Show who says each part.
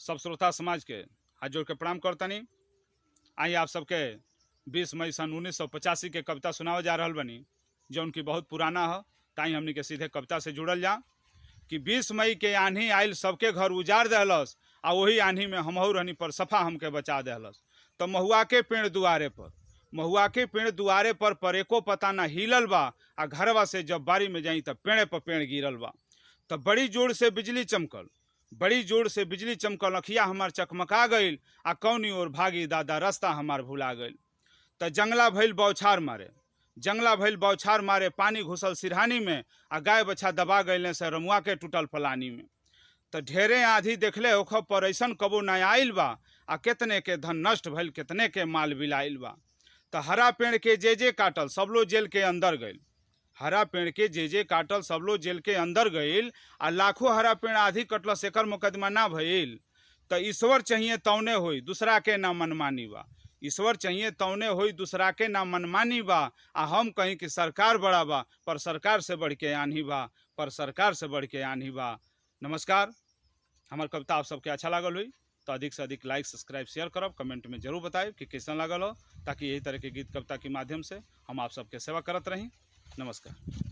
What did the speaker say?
Speaker 1: सब श्रोता समाज के हाथ जोड़ के प्रणाम करतनी। आई आप सबके 20 मई सन 1985 के कविता सुनावे जा रहल बनी, जो उनकी बहुत पुराना है। ताई हमनी के सीधे कविता से जुड़ल जा कि 20 मई के आंधी आयल सबके घर उजाड़ दहलस, आ वही आंधी में हमहू रहनी पर सफा हमके बचा दहलस। तो महुआ के पेड़ दुआरे पर, महुआ के पेड़ दुआरे पर एको पता ना हिलल बा, आ घरवा से जब बारी में जाई तब पेड़े पर पेड़ गिरल बा। तब बड़ी जोर से बिजली चमकल, बड़ी जोर से बिजली चमकल, अखिया हमार चकमका गईल, आ कौनी ओर भागी दादा रास्ता हमार भुला गईल। त जंगला भइल बौछार मारे, जंगला भइल बौछार मारे, पानी घुसल सिरहानी में, आ गाय बछा दबा गईले से रमुआ के टूटल फलानी में। तो ढेरे आधी देखले ओखब पर ऐसन कबो न आइल बा, आ कितने के धन नष्ट भइल, कितने के माल बिलाइल बा। तो हरा पेड़ के जे काटल सब लोग जेल के अंदर गईल, हरा पेड़ के जे काटल सब लोग जेल के अंदर गईल, आ लाखों हरा पेड़ आधी कटल सेकर मुकदमा ना भइल। तो ईश्वर चाहिए तौने होई, दूसरा के ना मनमानी बा। ईश्वर चाहिए तौने होई, दूसरा के ना मनमानी बा। आ हम कहीं कि सरकार बड़ा बा, पर सरकार से बढ़ के आन्ही बा, पर सरकार से बढ़ के आन्ही बा। नमस्कार। हमार कविता आप सबके अच्छा लागल हुई तो अधिक से अधिक लाइक सब्सक्राइब शेयर करब, कमेंट में जरूर बताएं कि कैसन लागल हो, ताकि यही तरह के गीत कविता के माध्यम से हम आप सबके सेवा करत रही। नमस्कार।